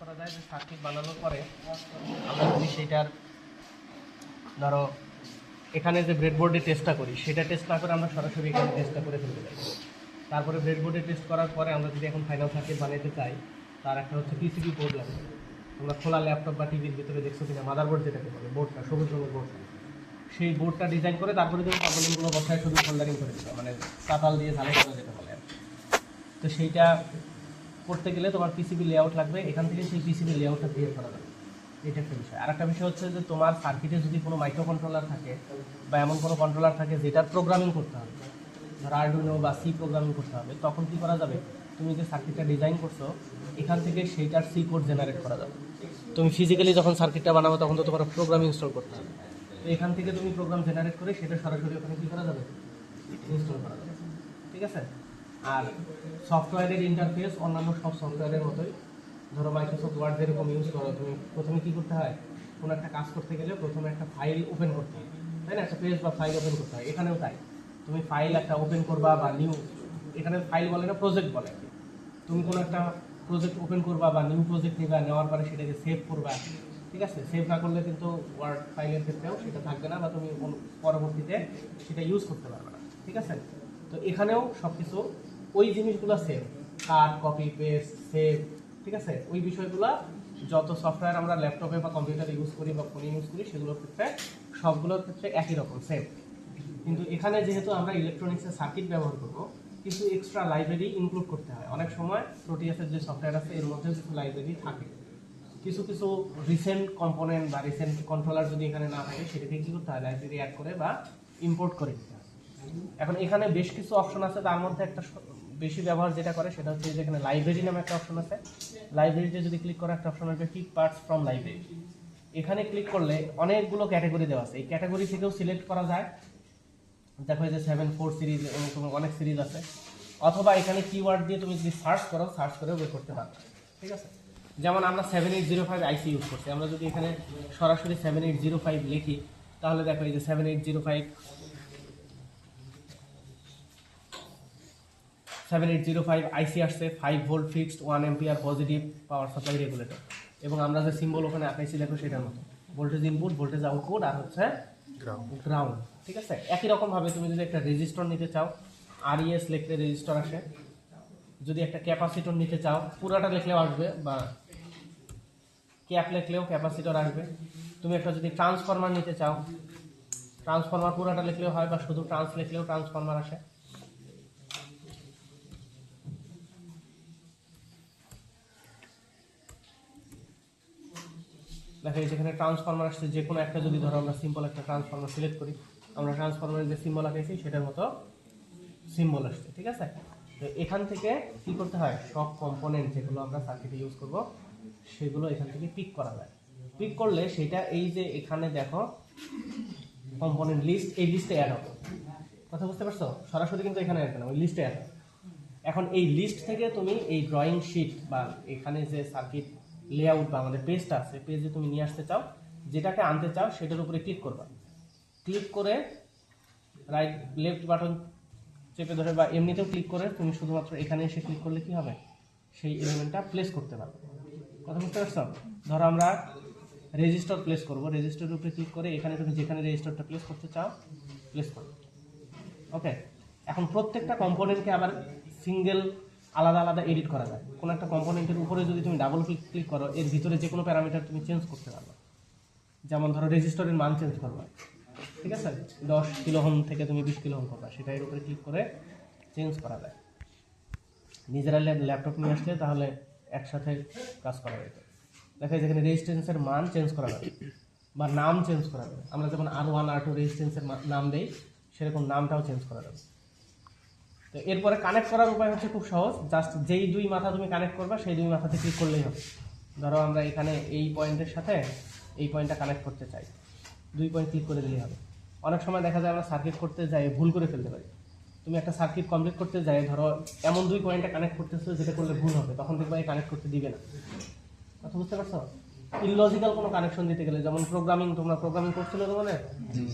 করা যায় যে সার্কিট বানানোর পরে আমরা যদি সেটার ধরো এখানে যে ব্রেডবোর্ডে টেস্টটা করি সেটা টেস্ট না করে আমরা সরাসরি এখানে টেস্টটা করে ফেলতে চাই। তারপরে ব্রেডবোর্ডে টেস্ট করার পরে আমরা যদি এখন ফাইনাল সার্কিট বানাতে চাই, তার একটা হচ্ছে পিসিবি বোর্ড লাগবে। তোমরা খোলা ল্যাপটপ বা টিভির ভিতরে দেখছো কিনা মাদারবোর্ড যেটাকে বলে, বোর্ডটা সবুজ রঙের বোর্ডটা, সেই বোর্ডটা ডিজাইন করে তারপরে তুমি কম্পোনেন্টগুলো বসায় শুধু সোল্ডারিং করে দিচ্ছ, মানে চাতাল দিয়ে ঝালাই করা যেটা বলে। তো সেইটা করতে গেলে তোমার পিসিবি লেআউট লাগবে, এখান থেকে সেই পিসিবি লেআউটটা ক্রিয়েট করা যাবে। এটা একটা বিষয়। আর একটা বিষয় হচ্ছে যে তোমার সার্কিটে যদি কোনো মাইক্রো কন্ট্রোলার থাকে বা এমন কোনো কন্ট্রোলার থাকে যেটা প্রোগ্রামিং করতে হবে, ধর আরডুইনো বা সি প্রোগ্রামিং করতে হবে, তখন কী করা যাবে, তুমি যে সার্কিটটা ডিজাইন করছো এখান থেকে সেইটার সি কোড জেনারেট করা যাবে। তুমি ফিজিক্যালি যখন সার্কিটটা বানাবো তখন তো তোমার প্রোগ্রাম ইনস্টল করতে হবে। তো এখান থেকে তুমি প্রোগ্রাম জেনারেট করে সেটা সরাসরি ওখানে কী করা যাবে, ইনস্টল করা যাবে। ঠিক আছে। আর সফটওয়্যারের ইন্টারফেস অন্যান্য সব সফটওয়্যারের মতোই, ধরো মাইক্রোসফট ওয়ার্ড যেরকম ইউজ করো, তুমি প্রথমে কী করতে হয়, কোনো একটা কাজ করতে গেলে প্রথমে একটা ফাইল ওপেন করতে হয়, তাই না, একটা পেজ বা ফাইল ওপেন করতে হয়। এখানেও তাই, তুমি ফাইল একটা ওপেন করবা বা নিউ, এখানে ফাইল বলে না প্রজেক্ট বলে, তুমি কোনো একটা প্রজেক্ট ওপেন করবা বা নিউ প্রজেক্ট নিবা, নেওয়ার পরে সেটাকে সেভ করবা। ঠিক আছে, সেভ না করলে কিন্তু ওয়ার্ড ফাইলের ক্ষেত্রেও সেটা থাকবে না বা তুমি পরবর্তীতে সেটা ইউজ করতে পারবে না। ঠিক আছে। তো এখানেও সব কিছু ওই জিনিসগুলো সেভ, কাট, কপি, পেস্ট, সেভ। ঠিক আছে, ওই বিষয়গুলো যত সফটওয়্যার আমরা ল্যাপটপে বা কম্পিউটারে ইউজ করি বা ফোনে ইউজ করি সেগুলোর ক্ষেত্রে সবগুলোর ক্ষেত্রে একই রকম সেভ। কিন্তু এখানে যেহেতু আমরা ইলেকট্রনিক্সের সার্কিট ব্যবহার করব, কিছু এক্সট্রা লাইব্রেরি ইনক্লুড করতে হয়। অনেক সময় প্রোটিয়াসের যে সফটওয়্যার আছে এর মধ্যে কিছু লাইব্রেরি থাকে, কিছু কিছু রিসেন্ট কম্পোনেন্ট বা রিসেন্ট কন্ট্রোলার যদি এখানে না থাকে সেটাকে কী করতে হয়, লাইব্রেরি অ্যাড করে বা ইম্পোর্ট করে দিতে হয়। এখন এখানে বেশ কিছু অপশন আছে, তার মধ্যে একটা বেশি ব্যবহার যেটা করে সেটা হচ্ছে যে এখানে লাইব্রেরি নামে একটা অপশন আছে। লাইব্রেরিতে যদি ক্লিক করে একটা অপশন আসবে পিক পার্টস ফ্রম লাইব্রেরি। এখানে ক্লিক করলে অনেকগুলো ক্যাটাগরি দেওয়া আছে, এই ক্যাটাগরি থেকেও সিলেক্ট করা যায়। দেখো যে 7.4 সিরিজ এবং অনেক সিরিজ আছে, অথবা এখানে কিওয়ার্ড দিয়ে তুমি যদি সার্চ করো, সার্চ করেও বের করতে পারবে। ঠিক আছে, যেমন আমরা 7805 আইসি ইউজ করছি, আমরা যদি এখানে সরাসরি 7805 লিখি তাহলে দেখো এই যে 7805 আইসি আসছে, 5 volt fixed, 1 ampere positive power supply regulator. এবং আমরা যে সিম্বল ওখানে আঁকাইছি দেখো সেটার মতো, ভোল্টেজ ইনপুট, ভোল্টেজ আউটপুট, আর হচ্ছে গ্রাউন্ড। ঠিক আছে, একই রকমভাবে তুমি যদি একটা রেজিস্টর নিতে চাও, আরইএস লিখলে রেজিস্টর আসে। যদি একটা ক্যাপাসিটর নিতে চাও পুরাটা লিখলেও আসবে, বা ক্যাপ লিখলেও ক্যাপাসিটর আসবে। তুমি একটা যদি ট্রান্সফরমার নিতে চাও, ট্রান্সফরমার পুরাটা লিখলেও হয়, বা শুধু ট্রান্স লিখলেও ট্রান্সফরমার আসে। দেখো যেখানে ট্রান্সফরমার আসছে, যে কোনো একটা যদি ধরো আমরা সিম্পল একটা ট্রান্সফরমার সিলেক্ট করি, আমরা ট্রান্সফরমারের যে সিম্বল আঁকেছি সেটার মতো সিম্বল আসছে। ঠিক আছে, তো এখান থেকে কি করতে হয়, সব কম্পোনেন্ট যেগুলো আমরা সার্কিটে ইউজ করব সেগুলো এখান থেকে পিক করা যায়। পিক করলে সেটা এই যে এখানে দেখো কম্পোনেন্ট লিস্ট, এই লিস্টে অ্যাড হবে। কথা বুঝতে পারছো, সরাসরি কিন্তু এখানে অ্যাড না, ওই লিস্টে অ্যাড হবে। এখন এই লিস্ট থেকে তুমি এই ড্রয়িং শিট বা এখানে যে সার্কিট লেআউট বা আমাদের পেজটা আছে, পেজে তুমি নিয়ে আসতে চাও, যেটাকে আনতে চাও সেটার উপরে ক্লিক করবা। ক্লিক করে রাইট লেফট বাটন চেপে ধরে বা এমনিতেও ক্লিক করে তুমি শুধুমাত্র এখানে এসে ক্লিক করলে কি হবে, সেই এলিমেন্টটা প্লেস করতে পারবে। কথা বুঝতে পারছো, ধরো আমরা রেজিস্টার প্লেস করব, রেজিস্টারের উপরে ক্লিক করে এখানে তুমি যেখানে রেজিস্টারটা প্লেস করতে চাও প্লেস করো। ওকে, এখন প্রত্যেকটা কম্পোনেন্টকে আবার সিঙ্গেল আলাদা আলাদা এডিট করা যায়। কোনো একটা কম্পোনেন্টের উপরে যদি তুমি ডাবল ক্লিক করো, এর ভিতরে যে কোনো প্যারামিটার তুমি চেঞ্জ করতে পারবে। যেমন ধরো রেজিস্টারের মান চেঞ্জ করবা, ঠিক আছে, 10 কিলো ওহম থেকে তুমি 20 কিলো ওহম করবা, সেটা এর উপরে ক্লিক করে চেঞ্জ করা যায়। নিজেরা ল্যাপটপ নিয়ে আসলে তাহলে একসাথে কাজ করা যেত। দেখা যায় যেখানে রেজিস্ট্যান্সের মান চেঞ্জ করা যাবে বা নাম চেঞ্জ করা যাবে। আমরা যেমন R1 R2 রেজিস্ট্যান্সের নাম দেই, সেরকম নামটাও চেঞ্জ করা যাবে। তো এরপরে কানেক্ট করার উপায় হচ্ছে খুব সহজ, জাস্ট যেই দুই মাথা তুমি কানেক্ট করবা সেই দুই মাথাতে ক্লিক করলেই হবে। ধরো আমরা এখানে এই পয়েন্টের সাথে এই পয়েন্টটা কানেক্ট করতে চাই, 2 পয়েন্ট ক্লিক করে দিলেই হবে। অনেক সময় দেখা যায় আমরা সার্কিট করতে যাই ভুল করে ফেলতে পারি। তুমি একটা সার্কিট কমপ্লিট করতে যাই ধরো এমন 2 পয়েন্টটা কানেক্ট করতেছো যেটা করলে ভুল হবে, তখন দেখবা এই কানেক্ট করতে দিবে না। কথা বুঝতে পারছো, ইললজিক্যাল কোনো কানেকশন দিতে গেলে, যেমন প্রোগ্রামিং, তোমরা প্রোগ্রামিং করছিলে তো, মানে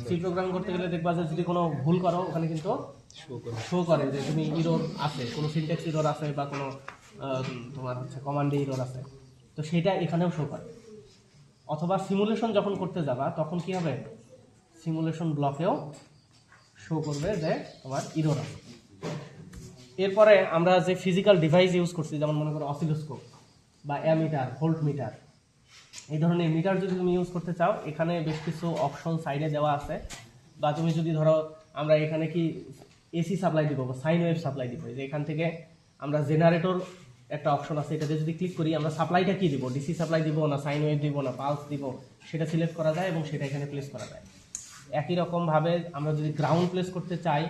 সি প্রোগ্রামিং করতে গেলে দেখবা যে যদি কোনো ভুল করো ওখানে কিন্তু শো করে যে তুমি ইরর আছে, কোনো সিনট্যাক্স ইরর আছে বা কোনো তোমার হচ্ছে কমান্ডে ইরর আছে। তো তো সেটা এখানেও শো করে। অথবা সিমুলেশন যখন করতে যাবা তখন কি হবে, সিমুলেশন ব্লকেও শো করবে যে তোমার ইরর আছে। এরপরে আমরা যে ফিজিক্যাল ডিভাইস ইউজ করছি, যেমন মনে করো অসিলোস্কোপ বা অ্যামিটার, ভোল্ট মিটার, এই ধরনের মিটার যদি তুমি ইউজ করতে চাও, এখানে বেশ কিছু অপশন সাইডে দেওয়া আছে। বা তুমি যদি ধরো আমরা এখানে কি এসি সাপ্লাই দিব বা সাইন ওয়েভ সাপ্লাই দিব, যে এখান থেকে আমরা জেনারেটর একটা অপশন আছে, এটাতে যদি ক্লিক করি আমরা সাপ্লাইটা কি দিব, ডিসি সাপ্লাই দিব না সাইন ওয়েভ দিব না পালস দিব, সেটা সিলেক্ট করা যায় এবং সেটা এখানে প্লেস করা যায়। একই রকমভাবে আমরা যদি গ্রাউন্ড প্লেস করতে চাই,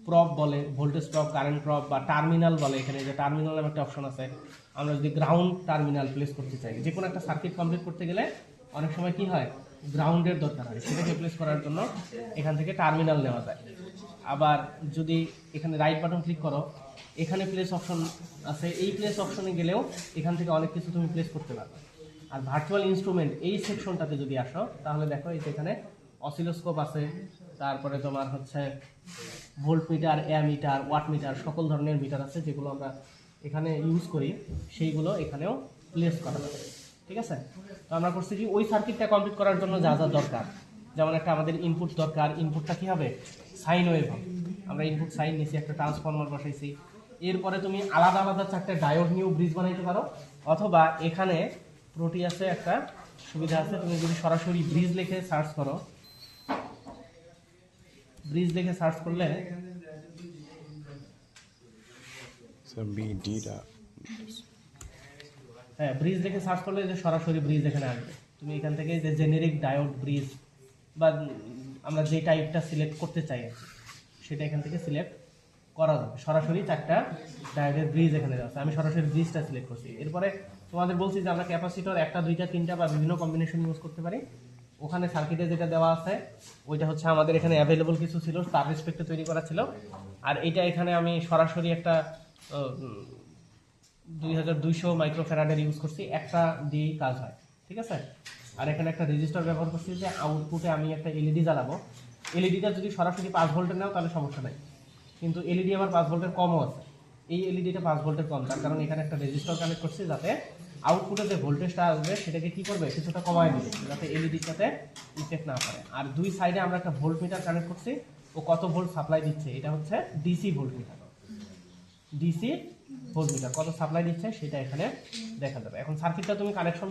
প্রপ বলে, ভোল্টেজ প্রপ, কারেন্ট প্রপ বা টার্মিনাল বলে, এখানে যে টার্মিনাল নামে একটা অপশন আছে, আমরা যদি গ্রাউন্ড টার্মিনাল প্লেস করতে চাই, যে কোনো একটা সার্কিট কমপ্লিট করতে গেলে অনেক সময় কি হয়, গ্রাউন্ডের দরকার হয়, সেটাকে প্লেস করার জন্য এখান থেকে টার্মিনাল নেওয়া যায়। আবার যদি এখানে রাইট বাটন ক্লিক করো, এখানে প্লেস অপশন আছে, এই প্লেস অপশনে গেলেও এখান থেকে অনেক কিছু তুমি প্লেস করতে পারবে। আর ভার্চুয়াল ইনস্ট্রুমেন্ট এই সেকশনটাতে যদি আসো, তাহলে দেখো এই যে এখানে অসিলোস্কোপ আছে, তারপরে তোমার হচ্ছে volt meter, ammeter, watt meter, সকল ধরনের মিটার আছে যেগুলো আমরা এখানে ইউজ করি, সেইগুলো এখানেও প্লেস করা যাবে। ঠিক আছে, তো আমরা করছি কি ওই সার্কিটটা কমপ্লিট করার জন্য যা যা দরকার, যেমন একটা আমাদের ইনপুট দরকার, ইনপুটটা কি হবে, সাইন ওয়েভ হবে। আমরা ইনপুট সাইন নিয়েছি, একটা ট্রান্সফরমার বসাইছি। এরপরে তুমি আলাদা আলাদা চারটে ডায়োড নিয়েও ব্রিজ বানাইতে পারো, অথবা এখানে প্রোটিয়াসে একটা সুবিধা আছে, তুমি যদি সরাসরি ব্রিজ লিখে সার্চ করো, ব্রিজ লিখে সার্চ করলে হ্যাঁ, ব্রিজ লিখে সার্চ করলে যে সরাসরি ব্রিজ এখানে আসবে। তুমি এখান থেকে যে জেনেরিক ডায়োড ব্রিজ বা আমরা যে টাইপটা সিলেক্ট করতে চাই সেটা এখান থেকে সিলেক্ট করা যাবে। সরাসরি চারটা ডায়োডের ব্রিজ এখানে আছে, আমি সরাসরি ব্রিজটা সিলেক্ট করছি। এরপরে তোমাদের বলছি যে আমরা ক্যাপাসিটর একটা, দুইটা, তিনটা বা বিভিন্ন কম্বিনেশন ইউজ করতে পারি। ওখানে সার্কিটে যেটা দেওয়া আছে ওইটা হচ্ছে আমাদের এখানে অ্যাভেলেবল কিছু ছিল, তার রেসপেক্টে তৈরি করা ছিল। আর এইটা এখানে আমি সরাসরি একটা 2200 মাইক্রোফ্যারাডের ইউজ করছি, একটা দিয়েই কাজ হয়। ঠিক আছে, আর এখানে একটা রেজিস্টার ব্যবহার করছি যে আউটপুটে আমি একটা এলইডি জ্বালাবো। এলইডিটা যদি সরাসরি 5 ভোল্টের নাও তাহলে সমস্যা নাই, কিন্তু এলইডি আবার 5 ভোল্টের কমও আছে। এই এলইডিটা 5 ভোল্টের কম, তার কারণ এখানে একটা রেজিস্টার কানেক্ট করছি যাতে আউটপুটে যে ভোল্টেজটা আসবে সেটাকে কি করবে, কিছুটা কমায় দিবে, যাতে এলইডির সাথে ইফেক্ট না পড়ে। আর দুই সাইডে আমরা একটা ভোল্ট মিটার কানেক্ট করছি, ও কত ভোল্ট সাপ্লাই দিচ্ছে, এটা হচ্ছে DC volt metre. DC volt metre কত সাপ্লাই দিচ্ছে সেটা এখানে দেখা যাবে। এখন সার্কিটটা তুমি কানেকশন,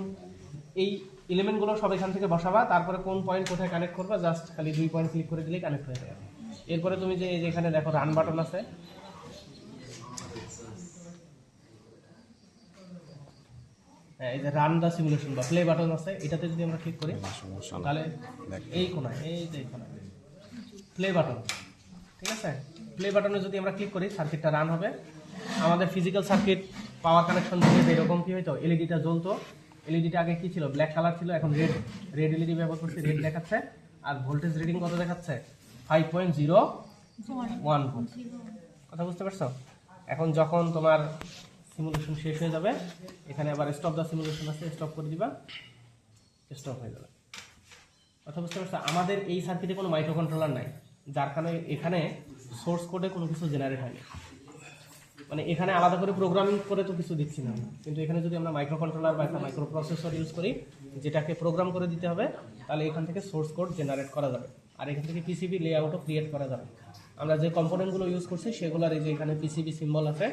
এই এলিমেন্টগুলো সব এখান থেকে বসাবা, তারপরে কোন পয়েন্ট কোথায় কানেক্ট করবা জাস্ট খালি 2 পয়েন্ট ক্লিক করে দিলেই কানেক্ট হয়ে যাবে। এরপরে তুমি যে এখানে দেখো রান বাটন আছে, এই যে রান দা সিমুলেশন বা প্লে বাটন আছে, এটাতে যদি আমরা ক্লিক করি তাহলে এই কোনায়, এই যে কোনায় প্লে বাটন, ঠিক আছে, প্লে বাটনে যদি আমরা ক্লিক করি সার্কিটটা রান হবে। আমাদের ফিজিক্যাল সার্কিট পাওয়ার কানেকশন দিলে এরকম কি হইতো, এলইডিটা জ্বলতো। এলইডিটা আগে কি ছিল, ব্ল্যাক কালার ছিল, এখন রেড এলইডি ব্যবহার করছি, রেড দেখাচ্ছে। আর ভোল্টেজ রিডিং কত দেখাচ্ছে, 5.01 ভোল্ট। কথা বুঝতে পারছো? এখন যখন তোমার সিমুলেশন শেষ হয়ে যাবে, এখানে আবার স্টপ দা সিমুলেশন আছে, স্টপ করে দিবা, স্টপ হয়ে যাবে। কথা বুঝতে পারছো? আমাদের এই সার্কিটে কোনো মাইক্রো কন্ট্রোলার নাই, যার কারণে এখানে সোর্স কোডে কোনো কিছু জেনারেট হয়নি। মানে এখানে আলাদা করে প্রোগ্রামিং করে তো কিছু দিচ্ছি না, কিন্তু এখানে যদি আমরা মাইক্রো কন্ট্রোলার বা একটা মাইক্রো প্রসেসর ইউজ করি যেটাকে প্রোগ্রাম করে দিতে হবে, তাহলে এখান থেকে সোর্স কোড জেনারেট করা যাবে। আর এখান থেকে পিসিবি লেআউটও ক্রিয়েট করা যাবে। আমরা যে কম্পোনেন্টগুলো ইউজ করছি সেগুলোর এই যে এখানে পিসিবি সিম্বল আছে,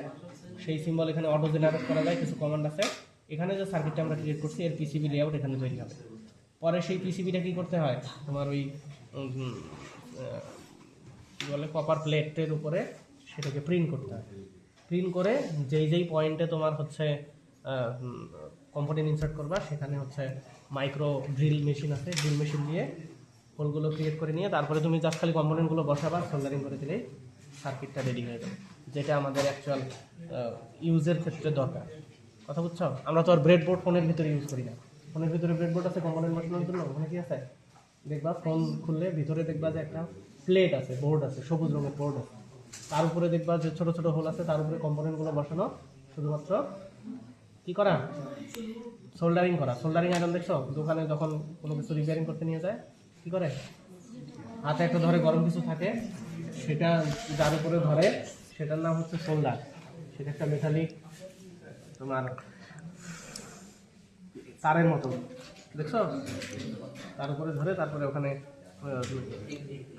সেই সিম্বল এখানে অটো জেনারেট করা যায়, কিছু কমান্ড আছে। এখানে যে সার্কিটটা আমরা ক্রিয়েট করছি এর পিসিবি লেআউট এখানে তৈরি হবে। পরে সেই পিসিবিটা কী করতে হয়, তোমার ওই কী বলে কপার প্লেটের উপরে সেটাকে প্রিন্ট করতে হয়। প্রিন্ট করে যেই পয়েন্টে তোমার হচ্ছে কম্পোনেন্ট ইনসার্ট করবা, সেখানে হচ্ছে মাইক্রো ড্রিল মেশিন আছে, ড্রিল মেশিন দিয়ে হোলগুলো ক্রিয়েট করে নিয়ে তারপরে তুমি জাস্ট খালি কম্পোনেন্টগুলো বসাবা, সোল্ডারিং করে দিলেই সার্কিটটা রেডি হয়ে যাবে, যেটা আমাদের অ্যাকচুয়াল ইউজের ক্ষেত্রে দরকার। কথা বুঝছো? আমরা তো আর ব্রেডবোর্ড ফোনের ভিতরে ইউজ করি না। ফোনের ভিতরে ব্রেডবোর্ড আছে কম্পোনেন্ট বসানোর জন্য, ওখানে কি আছে দেখবা, ফোন খুললে ভিতরে দেখবা যে একটা প্লেট আছে, বোর্ড আছে, সবুজ রঙের বোর্ড আছে, তার উপরে দেখবা যে ছোট ছোট হোল আছে, তার উপরে কম্পোনেন্টগুলো বসানো, শুধুমাত্র কি করা, সোল্ডারিং করা। সোল্ডারিং আয়রন দেখছো দোকানে যখন কোনো কিছু রিপেয়ারিং করতে নিয়ে যায় কি করে, হাতে একটা ধরে গরম কিছু থাকে, সেটা যার উপরে ধরে সেটার নাম হচ্ছে সোল্ডার। সেটা একটা মেটালিক তোমার তারের মতো, দেখছো? তার উপরে ধরে তারপরে ওখানে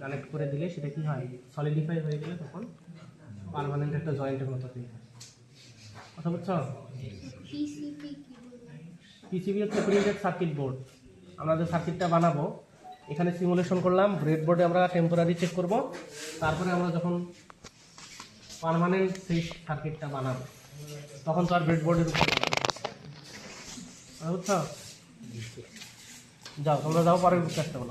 কানেক্ট করে দিলে সেটা কি হয়, সলিডিফাই হয়ে গেলে তখন পার্মানেন্ট একটা জয়েন্টের মতো তৈরি হয়। কথা বুঝছো? পিসিবি হচ্ছে প্রিন্টেড সার্কিট বোর্ড। আমরা যে সার্কিটটা বানাবো এখানে সিমুলেশন করলাম, ব্রেডবোর্ডে আমরা টেম্পোরারি চেক করব, তারপরে আমরা যখন পার্মানেন্ট সেই সার্কিটটা বানাবো তখন তো আর ব্রেডবোর্ডের উপর বানাবো। বুঝছো? যাও তোমরা যাও, পরের কাজটা বলো।